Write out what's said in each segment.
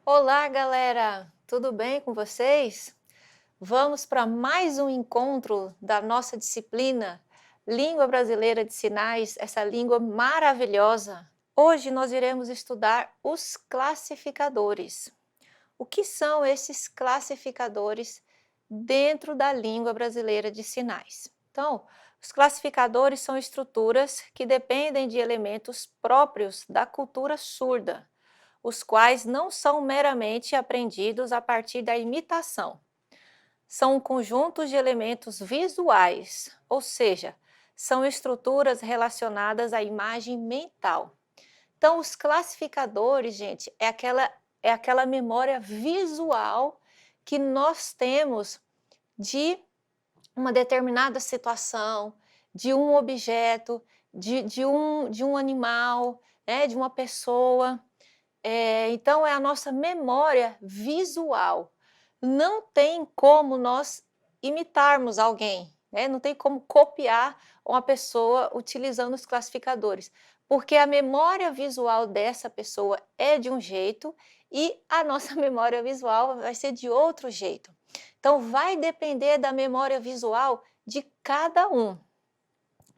Olá, galera! Tudo bem com vocês? Vamos para mais um encontro da nossa disciplina Língua Brasileira de Sinais, essa língua maravilhosa. Hoje nós iremos estudar os classificadores. O que são esses classificadores dentro da língua brasileira de sinais? Então, os classificadores são estruturas que dependem de elementos próprios da cultura surda, os quais não são meramente aprendidos a partir da imitação. São conjuntos de elementos visuais, ou seja, são estruturas relacionadas à imagem mental. Então, os classificadores, gente, é aquela memória visual que nós temos de uma determinada situação, de um objeto, de um animal, né, de uma pessoa. Então, é a nossa memória visual. Não tem como nós imitarmos alguém, né? Não tem como copiar uma pessoa utilizando os classificadores, porque a memória visual dessa pessoa é de um jeito e a nossa memória visual vai ser de outro jeito. Então, vai depender da memória visual de cada um.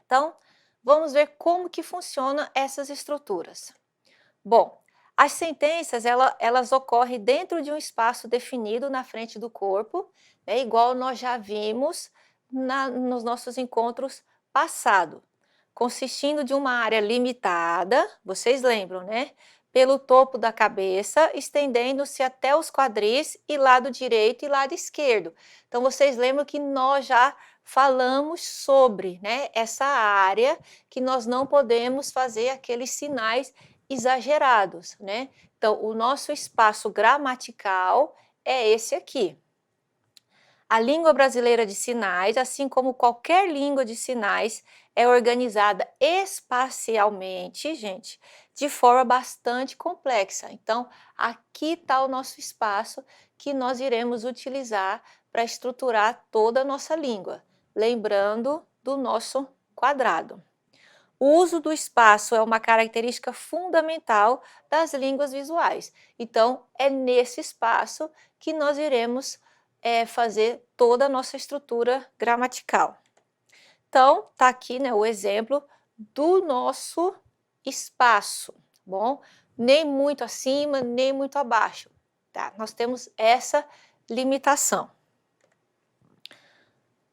Então, vamos ver como que funcionam essas estruturas. Bom, as sentenças, elas ocorrem dentro de um espaço definido na frente do corpo, né, igual nós já vimos nos nossos encontros passados, consistindo de uma área limitada, vocês lembram, né? Pelo topo da cabeça, estendendo-se até os quadris e lado direito e lado esquerdo. Então, vocês lembram que nós já falamos sobre, né, essa área que nós não podemos fazer aqueles sinais exagerados, né? Então, o nosso espaço gramatical é esse aqui. A língua brasileira de sinais, assim como qualquer língua de sinais, é organizada espacialmente, gente, de forma bastante complexa. Então, aqui está o nosso espaço que nós iremos utilizar para estruturar toda a nossa língua, lembrando do nosso quadrado. O uso do espaço é uma característica fundamental das línguas visuais. Então, é nesse espaço que nós iremos fazer toda a nossa estrutura gramatical. Então, está aqui, né, o exemplo do nosso espaço, bom? Nem muito acima, nem muito abaixo, tá? Nós temos essa limitação.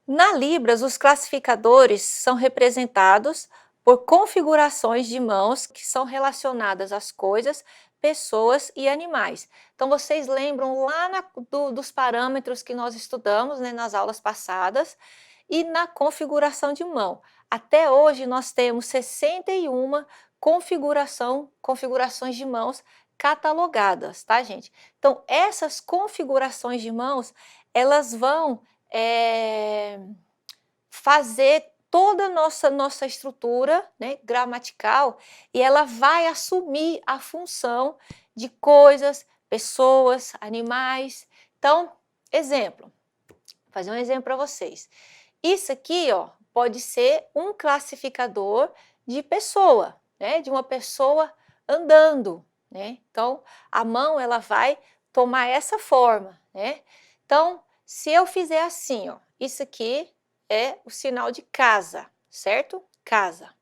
Na Libras, os classificadores são representados por configurações de mãos que são relacionadas às coisas, pessoas e animais. Então, vocês lembram lá dos parâmetros que nós estudamos, né, nas aulas passadas, e na configuração de mão. Até hoje, nós temos 61 configurações de mãos catalogadas, tá, gente? Então, essas configurações de mãos, elas vão fazer toda a nossa estrutura, né, gramatical, e ela vai assumir a função de coisas, pessoas, animais. Então, exemplo, vou fazer um exemplo para vocês. Isso aqui, ó, pode ser um classificador de pessoa, né, de uma pessoa andando, né? Então, a mão ela vai tomar essa forma, né? Então, se eu fizer assim, ó, isso aqui é o sinal de casa, certo? Casa.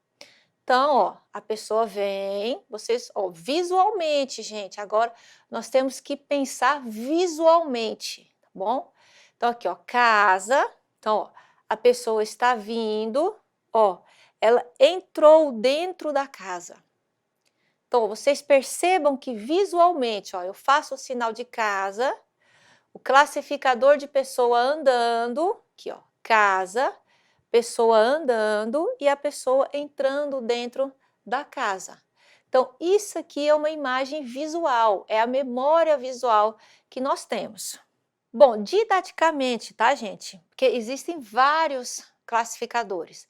Então, ó, a pessoa vem, vocês, ó, visualmente, gente, agora nós temos que pensar visualmente, tá bom? Então, aqui, ó, casa. Então, ó, a pessoa está vindo, ó, ela entrou dentro da casa. Então, vocês percebam que visualmente, ó, eu faço o sinal de casa, o classificador de pessoa andando, aqui ó, casa, pessoa andando e a pessoa entrando dentro da casa. Então, isso aqui é uma imagem visual, é a memória visual que nós temos. Bom, didaticamente, tá, gente? Porque existem vários classificadores,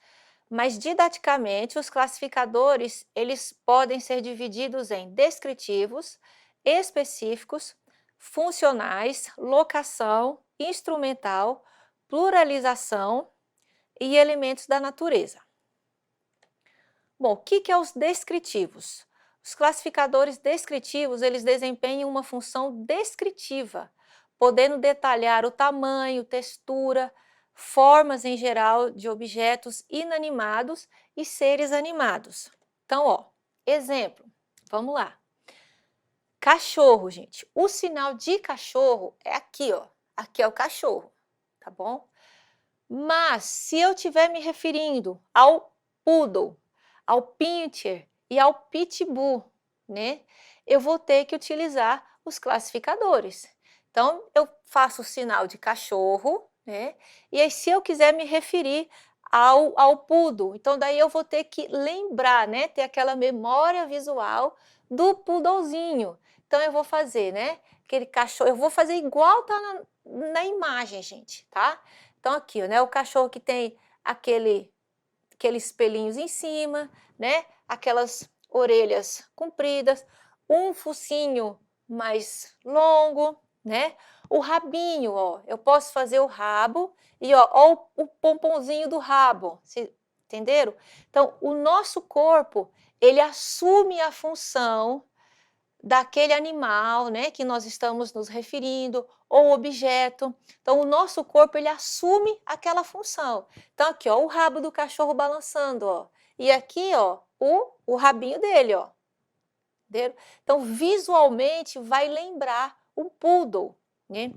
mas didaticamente os classificadores, eles podem ser divididos em descritivos, específicos, funcionais, locação, instrumental, pluralização e elementos da natureza. Bom, o que é os descritivos? Os classificadores descritivos, eles desempenham uma função descritiva, podendo detalhar o tamanho, textura, formas em geral de objetos inanimados e seres animados. Então, ó, exemplo, vamos lá. Cachorro, gente. O sinal de cachorro é aqui, ó. Aqui é o cachorro, tá bom? Mas, se eu estiver me referindo ao poodle, ao pincher e ao pitbull, né? Eu vou ter que utilizar os classificadores. Então, eu faço o sinal de cachorro, né? E aí, se eu quiser me referir ao poodle, então daí eu vou ter que lembrar, né? Ter aquela memória visual do poodlezinho. Então, eu vou fazer, né? Aquele cachorro, eu vou fazer igual tá na imagem, gente, tá? Então, aqui, né? O cachorro que tem aqueles pelinhos em cima, né? Aquelas orelhas compridas, um focinho mais longo, né? O rabinho, ó, eu posso fazer o rabo e ó o pomponzinho do rabo, entenderam? Então, o nosso corpo, ele assume a função daquele animal, né, que nós estamos nos referindo, ou objeto. Então, o nosso corpo, ele assume aquela função. Então, aqui, ó, o rabo do cachorro balançando, ó. E aqui, ó, o rabinho dele, ó. Entendeu? Então, visualmente, vai lembrar um poodle, né?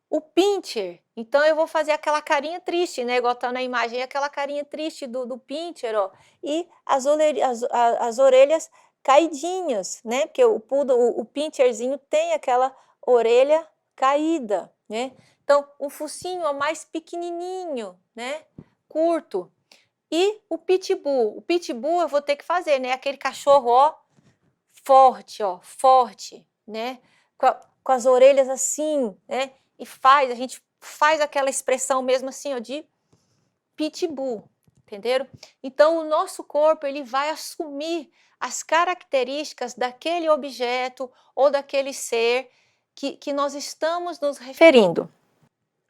O pincher, então eu vou fazer aquela carinha triste, né? Igual tá na imagem, aquela carinha triste do pincher, ó. E as orelhas caidinhas, né? Porque o pincherzinho tem aquela orelha caída, né? Então, um focinho ó, mais pequenininho, né? Curto. E o pitbull eu vou ter que fazer, né? Aquele cachorro, ó, forte, né? Com as orelhas assim, né? E a gente faz aquela expressão mesmo assim, ó, de pitbull, entenderam? Então, o nosso corpo, ele vai assumir as características daquele objeto ou daquele ser que nós estamos nos referindo.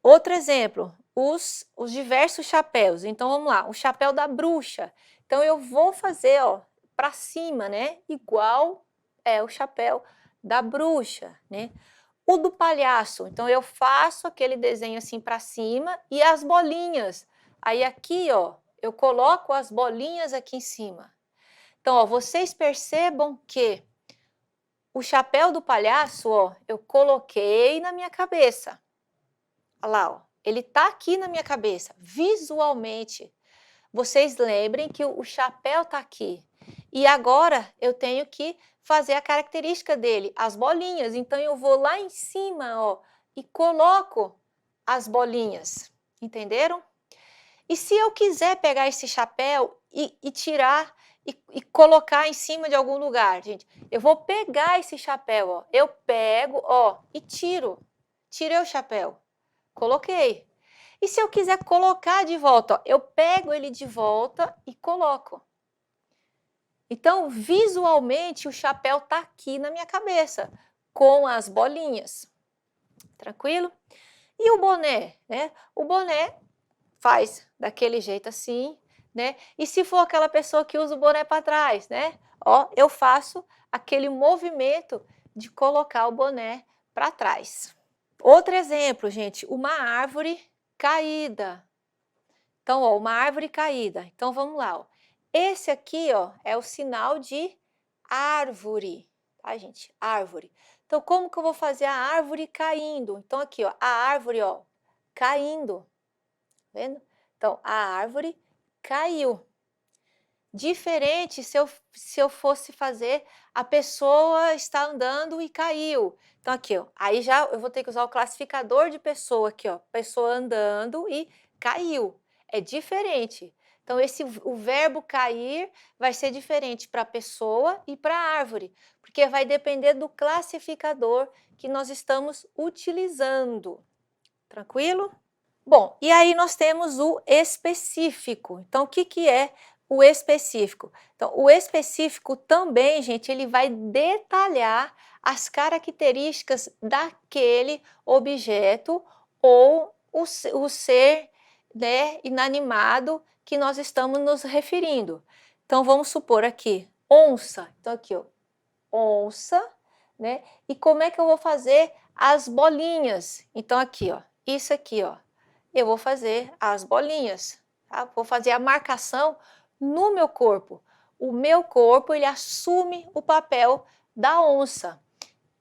Outro exemplo, os diversos chapéus. Então, vamos lá, o chapéu da bruxa. Então, eu vou fazer, ó, para cima, né? Igual é o chapéu da bruxa, né? O do palhaço, então eu faço aquele desenho assim para cima e as bolinhas. Aí aqui, ó, eu coloco as bolinhas aqui em cima. Então, ó, vocês percebam que o chapéu do palhaço, ó, eu coloquei na minha cabeça. Olha lá, ó, ele tá aqui na minha cabeça, visualmente. Vocês lembrem que o chapéu tá aqui. E agora eu tenho que fazer a característica dele, as bolinhas. Então, eu vou lá em cima, ó, e coloco as bolinhas. Entenderam? E se eu quiser pegar esse chapéu e tirar e colocar em cima de algum lugar, gente, eu vou pegar esse chapéu, ó. Eu pego, ó, e tiro. Tirei o chapéu. Coloquei. E se eu quiser colocar de volta, ó, eu pego ele de volta e coloco. Então, visualmente, o chapéu está aqui na minha cabeça, com as bolinhas. Tranquilo? E o boné, né? O boné faz daquele jeito assim, né? E se for aquela pessoa que usa o boné para trás, né? Ó, eu faço aquele movimento de colocar o boné para trás. Outro exemplo, gente, uma árvore caída. Então, ó, uma árvore caída. Então, vamos lá, ó. Esse aqui, ó, é o sinal de árvore, tá, gente? Árvore. Então, como que eu vou fazer a árvore caindo? Então, aqui, ó, a árvore, ó, caindo. Tá vendo? Então, a árvore caiu. Diferente se eu fosse fazer a pessoa está andando e caiu. Então, aqui, ó, aí já eu vou ter que usar o classificador de pessoa aqui, ó, pessoa andando e caiu. É diferente. Então, o verbo cair vai ser diferente para a pessoa e para a árvore, porque vai depender do classificador que nós estamos utilizando. Tranquilo? Bom, e aí nós temos o específico. Então, o que é o específico? Então, o específico também, gente, ele vai detalhar as características daquele objeto ou o ser, né, inanimado que nós estamos nos referindo. Então, vamos supor aqui, onça. Então, aqui, ó, onça, né? E como é que eu vou fazer as bolinhas? Então, aqui, ó, isso aqui, ó, eu vou fazer as bolinhas, tá? Vou fazer a marcação no meu corpo. O meu corpo, ele assume o papel da onça.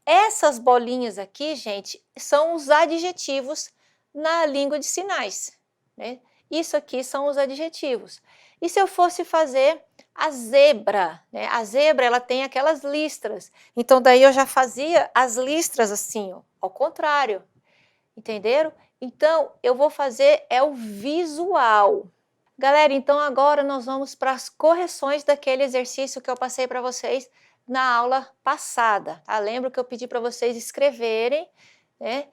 Essas bolinhas aqui, gente, são os adjetivos na língua de sinais, né? Isso aqui são os adjetivos. E se eu fosse fazer a zebra, né? A zebra, ela tem aquelas listras. Então, daí eu já fazia as listras assim, ó, ao contrário. Entenderam? Então, eu vou fazer o visual. Galera, então agora nós vamos para as correções daquele exercício que eu passei para vocês na aula passada, tá? Lembro que eu pedi para vocês escreverem, né,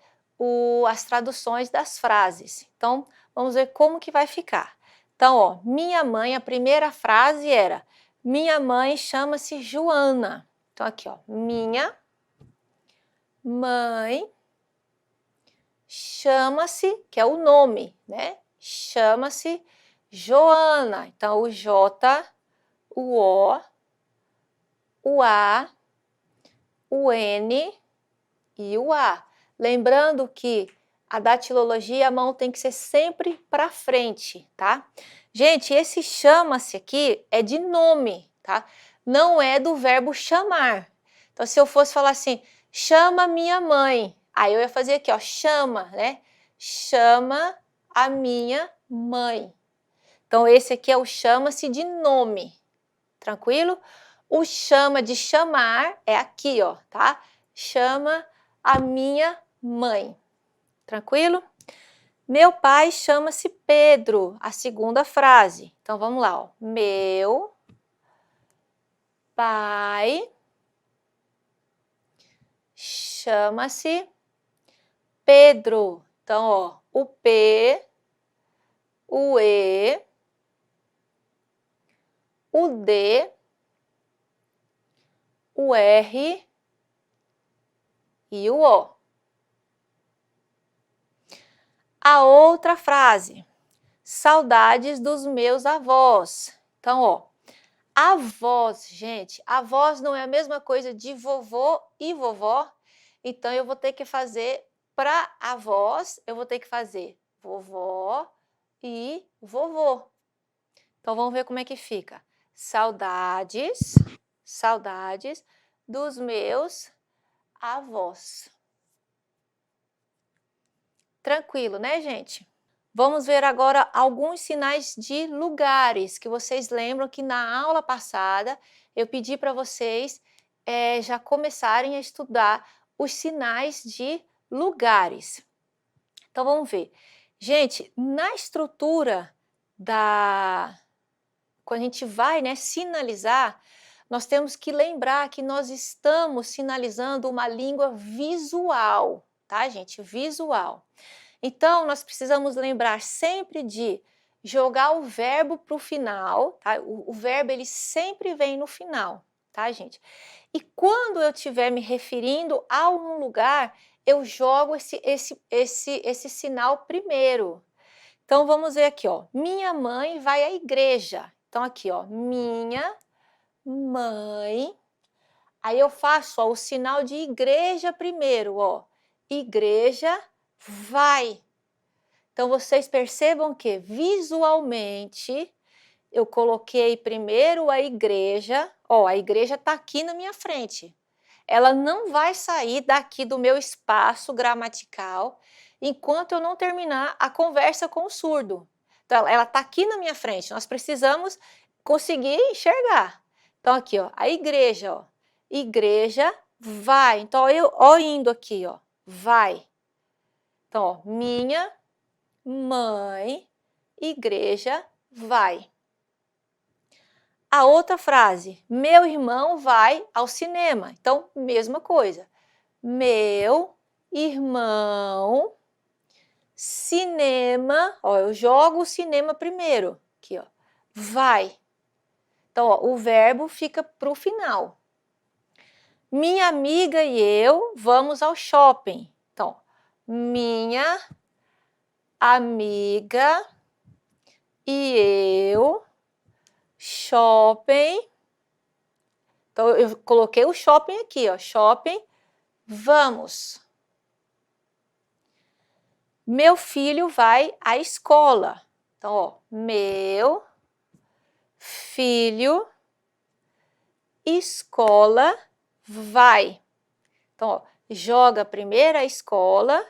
as traduções das frases. Então, vamos ver como que vai ficar. Então, ó, minha mãe, a primeira frase era: minha mãe chama-se Joana. Então, aqui, ó, minha mãe chama-se, que é o nome, né? Chama-se Joana. Então, o J, o O, o A, o N e o A. Lembrando que a datilologia, a mão tem que ser sempre para frente, tá? Gente, esse chama-se aqui é de nome, tá? Não é do verbo chamar. Então, se eu fosse falar assim, chama minha mãe, aí eu ia fazer aqui, ó, chama, né? Chama a minha mãe. Então, esse aqui é o chama-se de nome, tranquilo? O chama de chamar é aqui, ó, tá? Chama a minha mãe, tranquilo? Meu pai chama-se Pedro, a segunda frase. Então, vamos lá, ó. Meu pai chama-se Pedro. Então, ó, o P, o E, o D, o R e o O. A outra frase, saudades dos meus avós. Então, ó, avós, gente, avós não é a mesma coisa de vovô e vovó. Então, eu vou ter que fazer para avós, eu vou ter que fazer vovó e vovô. Então, vamos ver como é que fica. Saudades, saudades dos meus avós. Tranquilo, né, gente? Vamos ver agora alguns sinais de lugares, que vocês lembram que na aula passada eu pedi para vocês já começarem a estudar os sinais de lugares. Então, vamos ver. Gente, na estrutura quando a gente vai, né, sinalizar, nós temos que lembrar que nós estamos sinalizando uma língua visual, tá, gente? Visual. Então, nós precisamos lembrar sempre de jogar o verbo para o final, tá? O verbo, ele sempre vem no final, tá, gente? E quando eu estiver me referindo a um lugar, eu jogo esse sinal primeiro. Então, vamos ver aqui, ó. Minha mãe vai à igreja. Então, aqui, ó. Minha mãe. Aí eu faço, ó, o sinal de igreja primeiro, ó. Igreja vai. Então, vocês percebam que visualmente eu coloquei primeiro a igreja. Ó, a igreja está aqui na minha frente. Ela não vai sair daqui do meu espaço gramatical enquanto eu não terminar a conversa com o surdo. Então, ela está aqui na minha frente. Nós precisamos conseguir enxergar. Então, aqui, ó, a igreja, ó. Igreja vai. Então, ó, indo aqui, ó, vai. Então, ó, minha mãe, igreja, vai. A outra frase, meu irmão vai ao cinema. Então, mesma coisa. Meu irmão, cinema, ó, eu jogo o cinema primeiro, aqui, ó, vai. Então, ó, o verbo fica para o final. Minha amiga e eu vamos ao shopping. Então, minha amiga e eu, shopping. Então, eu coloquei o shopping aqui, ó, shopping, vamos. Meu filho vai à escola. Então, ó, meu filho, escola, vai. Então, ó, joga primeiro a escola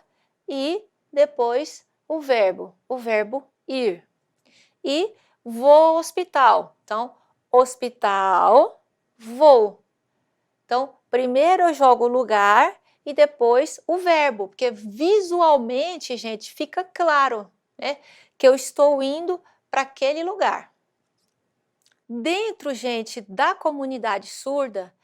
e depois o verbo ir. E vou ao hospital. Então, hospital, vou. Então, primeiro eu jogo o lugar e depois o verbo, porque visualmente, gente, fica claro, né, que eu estou indo para aquele lugar. Dentro, gente, da comunidade surda,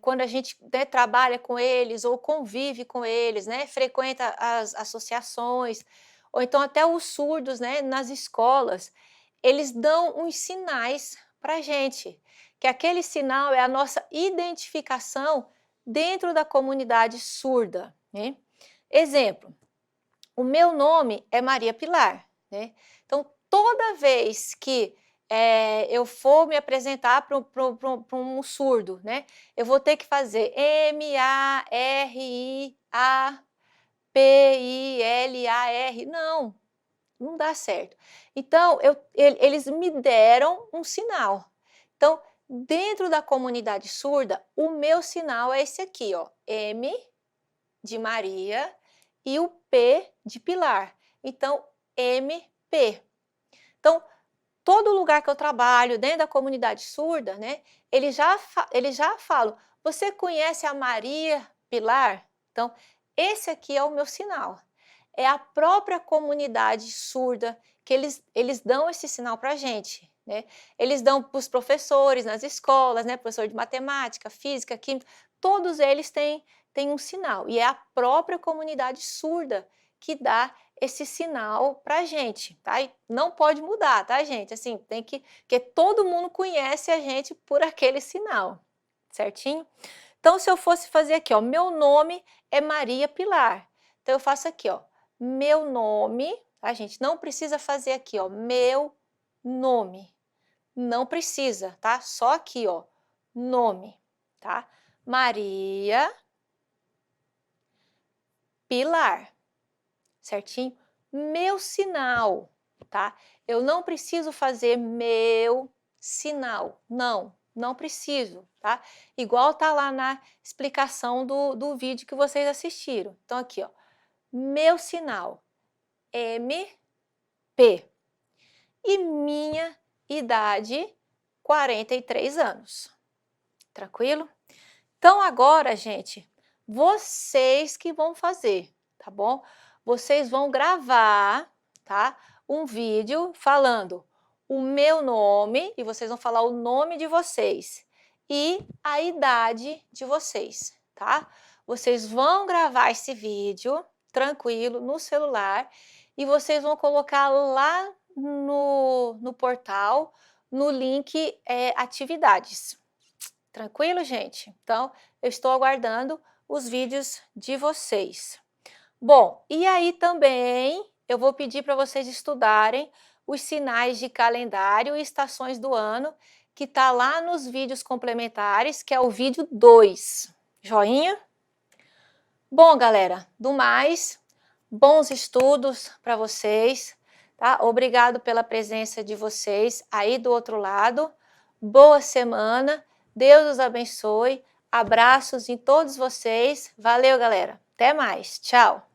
quando a gente, né, trabalha com eles ou convive com eles, né, frequenta as associações, ou então até os surdos, né, nas escolas, eles dão uns sinais para a gente, que aquele sinal é a nossa identificação dentro da comunidade surda, né? Exemplo, o meu nome é Maria Pilar, né? Então, toda vez que eu for me apresentar para um surdo, né? Eu vou ter que fazer M-A-R-I-A-P-I-L-A-R. Não dá certo. Então, eles me deram um sinal. Então, dentro da comunidade surda, o meu sinal é esse aqui, ó, M de Maria e o P de Pilar. Então, MP. Então, todo lugar que eu trabalho, dentro da comunidade surda, né, eles já falam, você conhece a Maria Pilar? Então, esse aqui é o meu sinal. É a própria comunidade surda que eles dão esse sinal para a gente, né? Eles dão para os professores nas escolas, né? Professor de matemática, física, química, todos eles têm um sinal. E é a própria comunidade surda que dá esse sinal para a gente, tá? E não pode mudar, tá, gente? Assim, tem que todo mundo conhece a gente por aquele sinal, certinho? Então, se eu fosse fazer aqui, ó, meu nome é Maria Pilar. Então, eu faço aqui, ó, meu nome, tá, gente? Não precisa fazer aqui, ó, meu nome. Não precisa, tá? Só aqui, ó, nome, tá? Maria Pilar, certinho? Meu sinal, tá? Eu não preciso fazer meu sinal, não preciso, tá? Igual tá lá na explicação do vídeo que vocês assistiram. Então, aqui, ó, meu sinal, MP. E minha idade, 43 anos. Tranquilo? Então, agora, gente, vocês que vão fazer, tá bom? Vocês vão gravar, tá? Um vídeo falando o meu nome, e vocês vão falar o nome de vocês e a idade de vocês, tá? Vocês vão gravar esse vídeo, tranquilo, no celular, e vocês vão colocar lá no portal, no link atividades. Tranquilo, gente? Então, eu estou aguardando os vídeos de vocês. Bom, e aí também eu vou pedir para vocês estudarem os sinais de calendário e estações do ano, que está lá nos vídeos complementares, que é o vídeo 2. Joinha? Bom, galera, do mais, bons estudos para vocês, tá? Obrigado pela presença de vocês aí do outro lado. Boa semana, Deus os abençoe. Abraços em todos vocês. Valeu, galera. Até mais. Tchau.